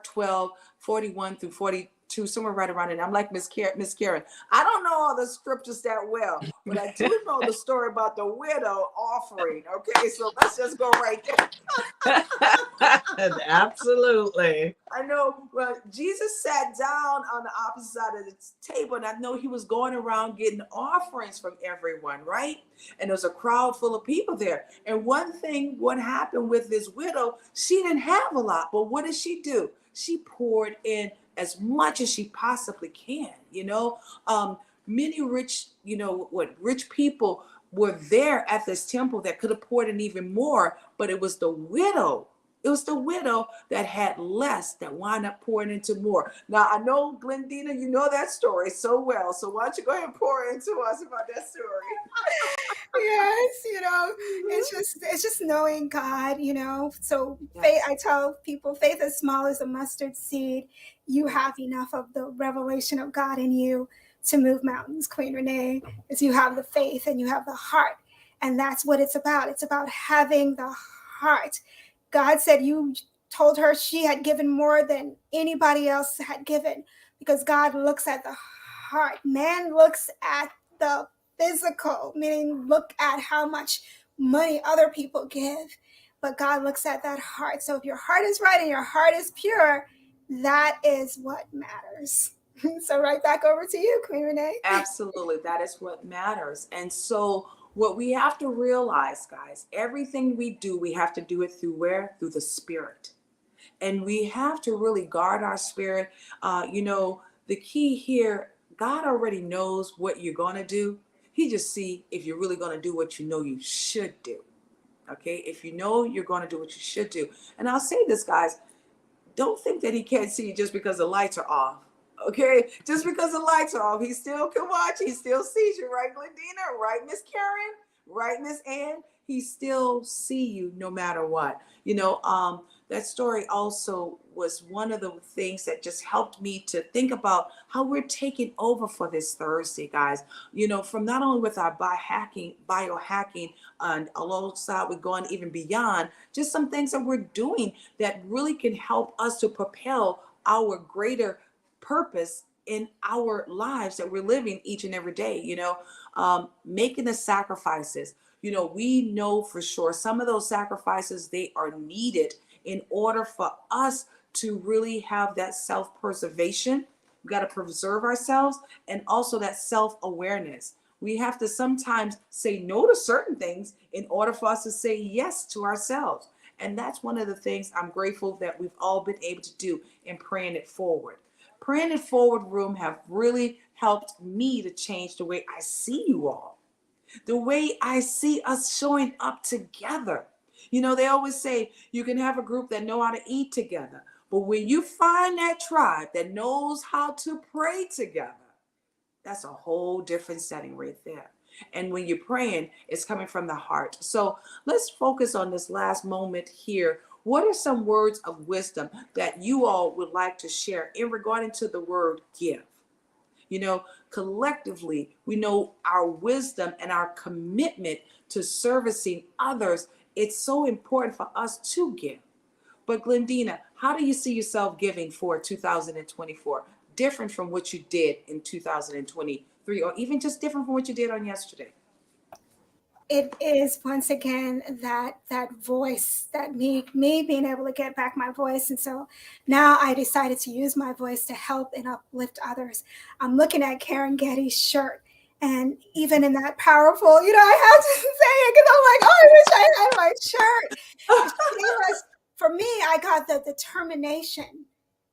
12, 41 through 42, somewhere right around it. I'm like Miss Karen. I don't know all the scriptures that well, but I do know the story about the widow offering. Okay, so let's just go right there. Absolutely. I know, well, Jesus sat down on the opposite side of the table, and I know he was going around getting offerings from everyone, right? And there was a crowd full of people there. And one thing, what happened with this widow, she didn't have a lot, but what did she do? She poured in as much as she possibly can, you know? Many rich, rich people were there at this temple that could have poured in even more, but it was the widow. It was the widow that had less that wound up pouring into more. Now, I know, GlenDina, you know that story so well. So why don't you go ahead and pour into us about that story? Yes, it's just knowing God, So faith, I tell people, faith as small as a mustard seed. You have enough of the revelation of God in you to move mountains, Queen Renee, as you have the faith and you have the heart. And that's what it's about. It's about having the heart. God said you told her she had given more than anybody else had given, because God looks at the heart. Man looks at the physical, meaning look at how much money other people give, but God looks at that heart. So if your heart is right and your heart is pure, that is what matters. So right back over to you, Queen Renee. Absolutely. That is what matters. And so what we have to realize, guys, everything we do, we have to do it through where? Through the Spirit. And we have to really guard our spirit. The key here, God already knows what you're going to do. He just see if you're really going to do what you know you should do. Okay? If you know you're going to do what you should do. And I'll say this, guys, don't think that he can't see you just because the lights are off. Okay? Just because the lights are off, he still can watch. He still sees you, right, GlenDina? Right, Miss Karen? Right, Miss Ann? He still see you no matter what. That story also was one of the things that just helped me to think about how we're taking over for this Thursday, guys. From not only with our biohacking, and alongside with going even beyond, just some things that we're doing that really can help us to propel our greater purpose in our lives that we're living each and every day, making the sacrifices. We know for sure some of those sacrifices, they are needed in order for us to really have that self-preservation. We got to preserve ourselves, and also that self-awareness. We have to sometimes say no to certain things in order for us to say yes to ourselves. And that's one of the things I'm grateful that we've all been able to do in Praying It Forward. Praying It Forward room have really helped me to change the way I see you all, the way I see us showing up together. They always say you can have a group that know how to eat together, But when you find that tribe that knows how to pray together, that's a whole different setting right there. And when you're praying, it's coming from the heart. So let's focus on this last moment here. What are some words of wisdom that you all would like to share in regarding to the word give? You know, collectively, we know our wisdom and our commitment to servicing others. It's so important for us to give. But GlenDina, how do you see yourself giving for 2024? Different from what you did in 2023, or even just different from what you did on yesterday? It is once again that voice, that me being able to get back my voice. And so now I decided to use my voice to help and uplift others. I'm looking at Karen Gettys' shirt, and even in that powerful, I have to say it because I'm like, oh, I wish I had my shirt. For me, I got the determination,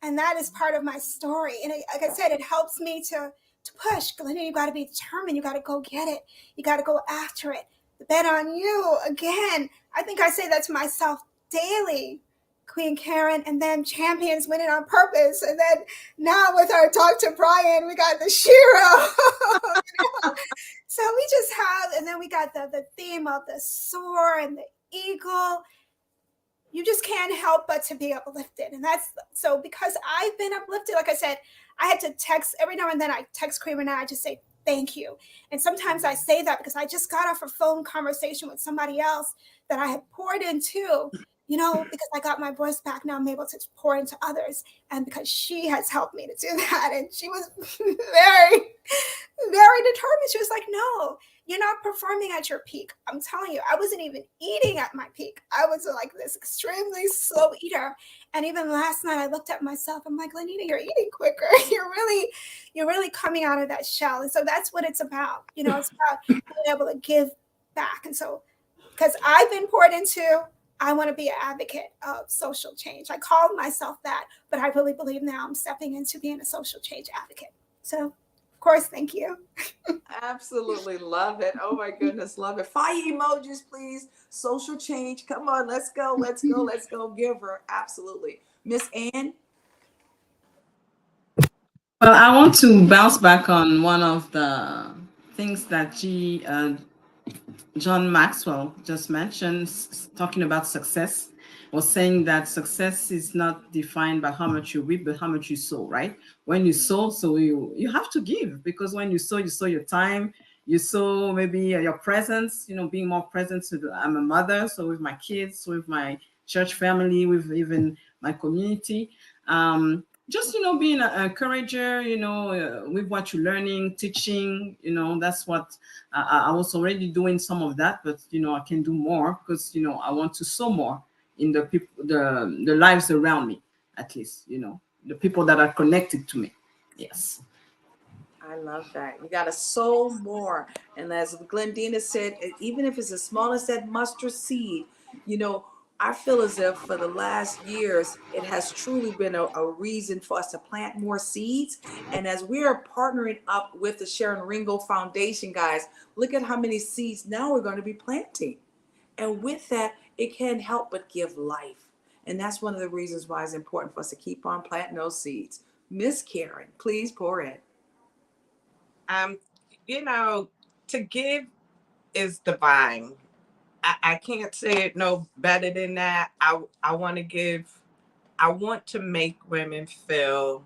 and that is part of my story. And like I said, it helps me to push. GlenDina, you got to be determined. You got to go get it. You got to go after it. Bet on you again. I think I say that to myself daily. Queen Karen, and then Champions Winning on Purpose, and then now with our Talk to Brian, we got the Shiro. So we just have, and then we got the theme of the soar and the eagle. You just can't help but to be uplifted. And that's so because I've been uplifted. Like I said, I had to text every now and then. I text Queen Renee. I just say thank you. And sometimes I say that because I just got off a phone conversation with somebody else that I had poured into, because I got my voice back. Now I'm able to pour into others. And because she has helped me to do that. And she was very, very determined. She was like, no, you're not performing at your peak. I'm telling you, I wasn't even eating at my peak. I was like this extremely slow eater. And even last night I looked at myself. I'm like, GlenDina, you're eating quicker. You're really coming out of that shell. And so that's what it's about. It's about being able to give back. And so because I've been poured into, I want to be an advocate of social change. I call myself that, but I really believe now I'm stepping into being a social change advocate. So of course, thank you. Absolutely love it. Oh my goodness, love it. Fire emojis, please. Social change. Come on, let's go. Give her. Absolutely. Miss Ann? Well, I want to bounce back on one of the things that John Maxwell just mentioned, talking about success, was saying that success is not defined by how much you reap, but how much you sow, right? When you sow, so you have to give, because when you sow your time, you sow maybe your presence, being more present I'm a mother, so with my kids, with my church family, with even my community. Just, being an encourager, with what you're learning, teaching, that's what I was already doing some of that, but, I can do more because, I want to sow more in the people, the lives around me, at least, the people that are connected to me. Yes. I love that. You got to sow more. And as GlenDina said, even if it's as small as that mustard seed, I feel as if for the last years, it has truly been a reason for us to plant more seeds. And as we are partnering up with the Sharon Ringo Foundation, guys, look at how many seeds now we're going to be planting. And with that, it can't help but give life. And that's one of the reasons why it's important for us to keep on planting those seeds. Miss Karen, please pour in. To give is divine. I can't say it no better than that. I want to give. I want to make women feel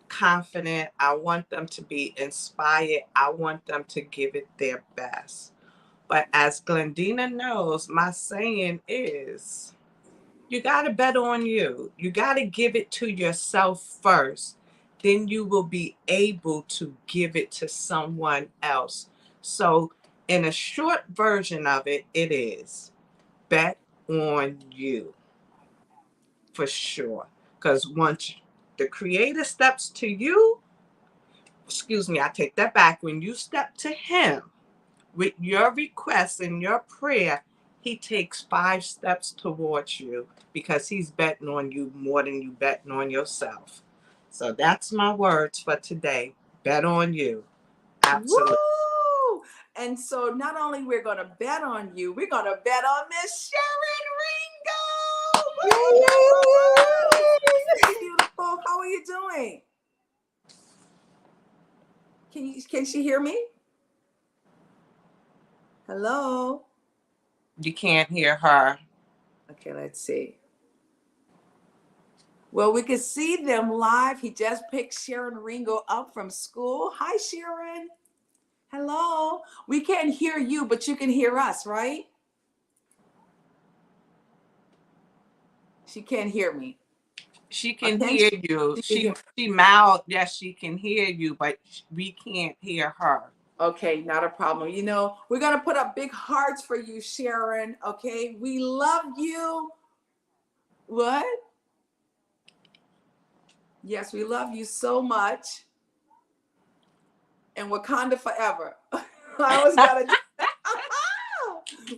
confident. I want them to be inspired. I want them to give it their best. But as GlenDina knows, my saying is, you got to bet on you. You got to give it to yourself first. Then you will be able to give it to someone else. So in a short version of it, it is bet on you for sure. Because once the creator steps to you, I take that back. When you step to him with your request and your prayer, he takes 5 steps towards you because he's betting on you more than you betting on yourself. So that's my words for today. Bet on you. Absolutely. Woo! And so not only we're going to bet on you, we're going to bet on Miss Sharon Ringo. Hello, how are you doing? Can she hear me? Hello? You can't hear her. Okay, let's see. Well, we can see them live. He just picked Sharon Ringo up from school. Hi, Sharon. Hello. We can't hear you, but you can hear us, right? She can't hear me. She can hear you. She mouthed, yes, she can hear you, but we can't hear her. Okay, not a problem. You know, we're going to put up big hearts for you, Sharon. Okay, we love you. What? Yes, we love you so much. And Wakanda forever. I always got to do that.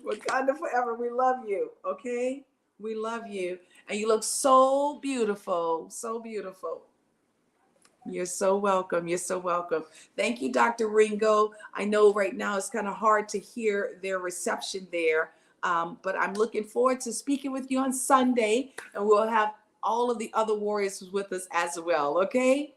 Wakanda forever. We love you. Okay, we love you. And you look so beautiful. So beautiful. You're so welcome. You're so welcome. Thank you, Dr. Ringo. I know right now it's kind of hard to hear their reception there, but I'm looking forward to speaking with you on Sunday, and we'll have all of the other warriors with us as well, okay?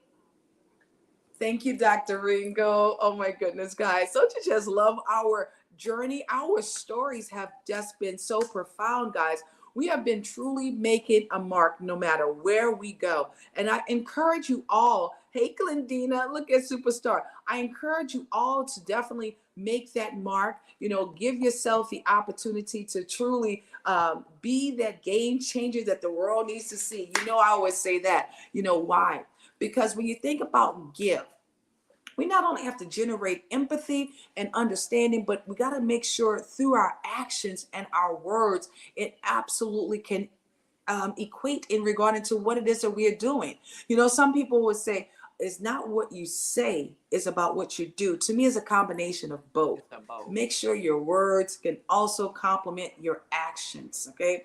Thank you, Dr. Ringo. Oh my goodness, guys. Don't you just love our journey? Our stories have just been so profound, guys. We have been truly making a mark no matter where we go. And I encourage you all, hey, GlenDina, look at Superstar. I encourage you all to definitely make that mark. You know, give yourself the opportunity to truly be that game changer that the world needs to see. You know, I always say that. You know, why? Because when you think about give, we not only have to generate empathy and understanding, but we got to make sure through our actions and our words, it absolutely can equate in regarding to what it is that we are doing. You know, some people would say, it's not what you say, it's about what you do. To me, it's a combination of both. Make sure your words can also complement your actions, okay?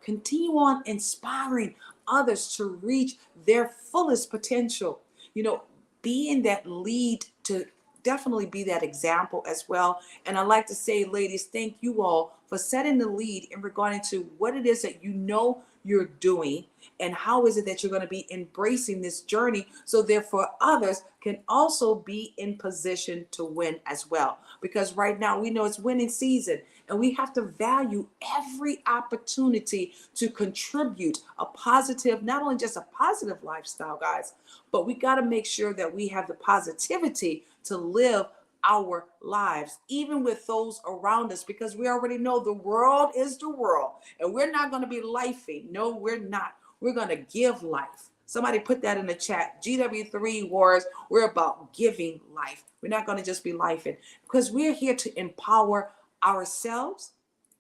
Continue on inspiring others to reach their fullest potential. You know, being that lead to definitely be that example as well. And I like to say, ladies, thank you all for setting the lead in regarding to what it is that you know you're doing and how is it that you're going to be embracing this journey so therefore others can also be in position to win as well. Because right now we know it's winning season and we have to value every opportunity to contribute a positive, not only just a positive lifestyle, guys, but we got to make sure that we have the positivity to live our lives, even with those around us, because we already know the world is the world and we're not going to be lifing. No, we're not. We're going to give life. Somebody put that in the chat. GW3 Wars, we're about giving life. We're not going to just be lifing because we're here to empower ourselves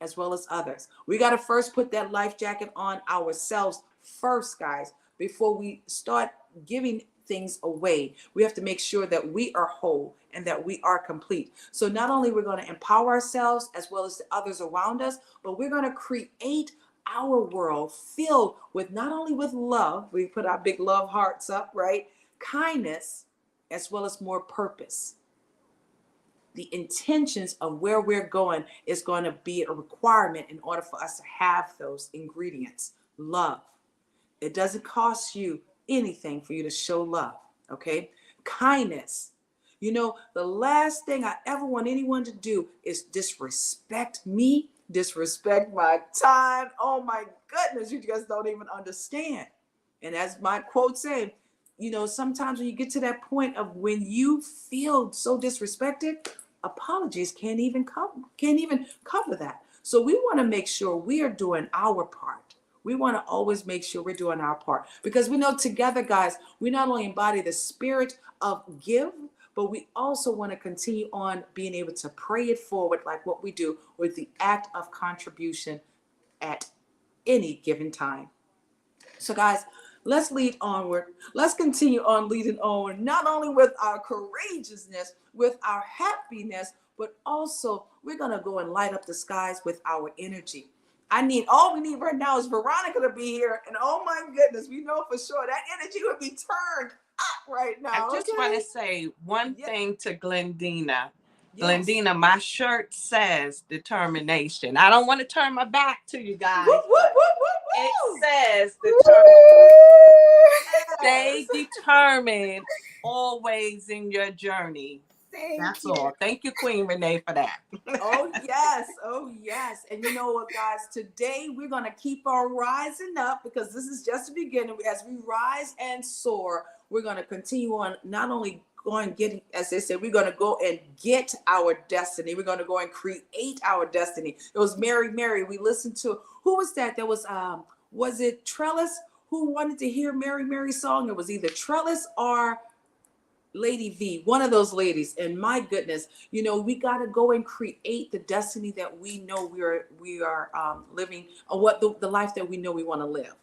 as well as others. We got to first put that life jacket on ourselves first, guys, before we start giving things away. We have to make sure that we are whole and that we are complete. So not only we're going to empower ourselves as well as the others around us, but we're going to create our world filled with not only with love, we put our big love hearts up, right? Kindness, as well as more purpose. The intentions of where we're going is going to be a requirement in order for us to have those ingredients. Love. It doesn't cost you anything for you to show love, okay? Kindness. You know, the last thing I ever want anyone to do is disrespect me, disrespect my time. Oh my goodness, you just don't even understand. And as my quote said, you know, sometimes when you get to that point of when you feel so disrespected, apologies can't even cover that. So we want to make sure we are doing our part. We want to always make sure we're doing our part because we know together, guys, we not only embody the spirit of give, but we also want to continue on being able to pray it forward like what we do with the act of contribution at any given time. So guys, let's lead onward. Let's continue on leading on, not only with our courageousness, with our happiness, but also we're going to go and light up the skies with our energy. All we need right now is Veronica to be here. And oh my goodness, we know for sure that energy would be turned up right now. I just want to say one thing to GlenDina. GlenDina, my shirt says determination. I don't want to turn my back to you guys. Woo, woo, woo, woo, woo. It says determination. stay determined always in your journey. Thank you. All. Thank you, Queen Renee, for that. Oh, yes. Oh, yes. And you know what, guys? Today we're going to keep on rising up because this is just the beginning. As we rise and soar, we're going to continue on not only going getting, as they said, we're going to go and get our destiny. We're going to go and create our destiny. It was Mary. We listened to, who was that? There was it Trellis who wanted to hear Mary's song? It was either Trellis or Lady V, one of those ladies. And my goodness, you know, we got to go and create the destiny that we know we are living, or what the life that we know we want to live.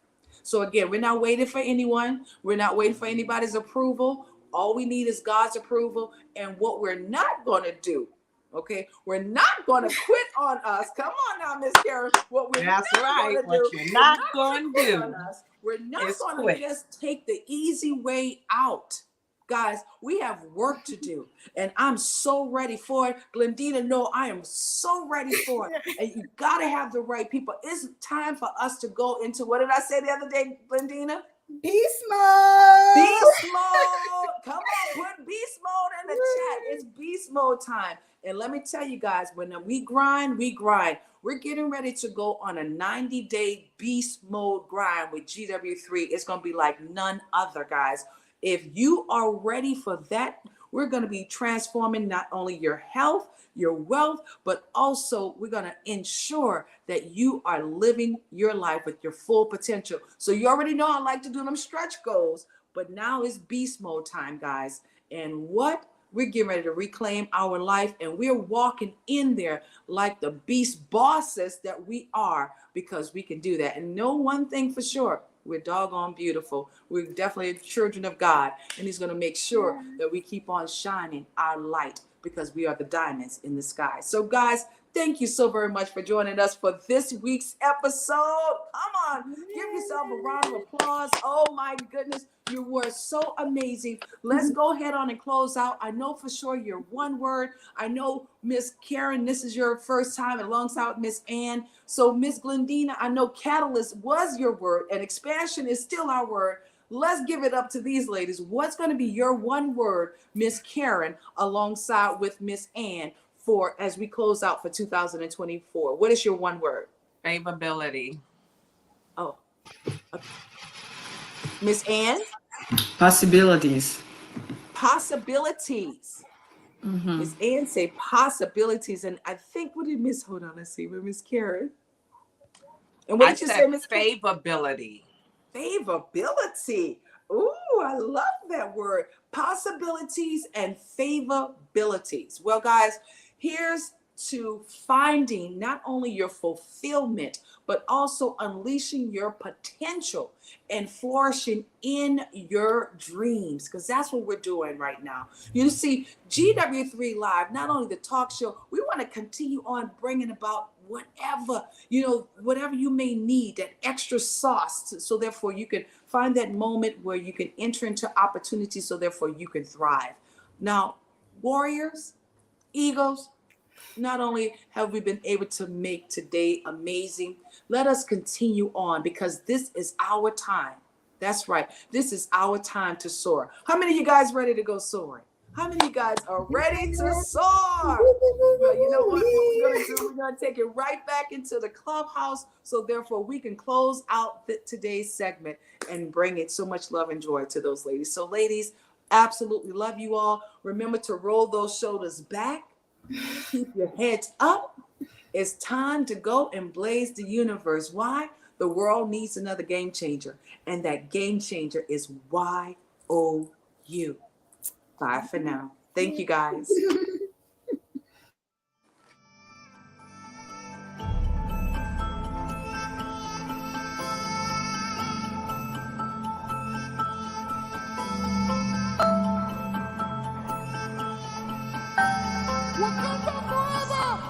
So again, we're not waiting for anyone. We're not waiting for anybody's approval. All we need is God's approval. And what we're not going to do, okay, we're not going to quit on us. Come on now, Miss Karen. What we're That's not right. going to What do, you're not going to do, we're not is going quit. to just take the easy way out. Guys, we have work to do, and I'm so ready for it. GlenDina, no, I am so ready for it. And you got to have the right people. It's time for us to go into, what did I say the other day, GlenDina? Beast mode. Beast mode. Come on, put beast mode in the chat. It's beast mode time. And let me tell you guys, when we grind, we grind. We're getting ready to go on a 90-day beast mode grind with GW3. It's going to be like none other, guys. If you are ready for that, we're going to be transforming not only your health, your wealth, but also we're going to ensure that you are living your life with your full potential. So you already know I like to do them stretch goals, but now it's beast mode time, guys. And what? We're getting ready to reclaim our life, and we're walking in there like the beast bosses that we are, because we can do that. And know one thing for sure. We're doggone beautiful. We're definitely children of God. And he's going to make sure that we keep on shining our light, because we are the diamonds in the sky. So guys, thank you so very much for joining us for this week's episode. Come on, give yourself a round of applause. Oh my goodness, you were so amazing. Let's go ahead on and close out. I know for sure your one word. I know Miss Karen, this is your first time alongside Miss Ann. So Miss GlenDina, I know catalyst was your word and expansion is still our word. Let's give it up to these ladies. What's going to be your one word, Miss Karen, alongside with Miss Ann, for as we close out for 2024? What is your one word? Favorability. Oh, okay. Miss Ann? Possibilities. Possibilities. Miss Ann say possibilities. And I think, what did Miss, hold on, let's see, with Miss Karen. And what did you say, Miss Karen? Favorability. Favorability. Ooh, I love that word. Possibilities and favorabilities. Well, guys, here's to finding not only your fulfillment, but also unleashing your potential and flourishing in your dreams, because that's what we're doing right now. You see, GW3Live, not only the talk show, we want to continue on bringing about whatever, whatever you may need, that extra sauce, so therefore you can find that moment where you can enter into opportunities, so therefore you can thrive. Now, warriors, eagles, not only have we been able to make today amazing, let us continue on, because this is our time. That's right. This is our time to soar. How many of you guys ready to go soaring? How many of you guys are ready to soar? Well, you know what we're going to do? We're going to take it right back into the clubhouse, so therefore we can close out today's segment and bring it so much love and joy to those ladies. So ladies, absolutely love you all. Remember to roll those shoulders back. Keep your heads up. It's time to go and blaze the universe. Why? The world needs another game changer. And that game changer is YOU. Bye for now. Thank you, guys. Wakanda forever!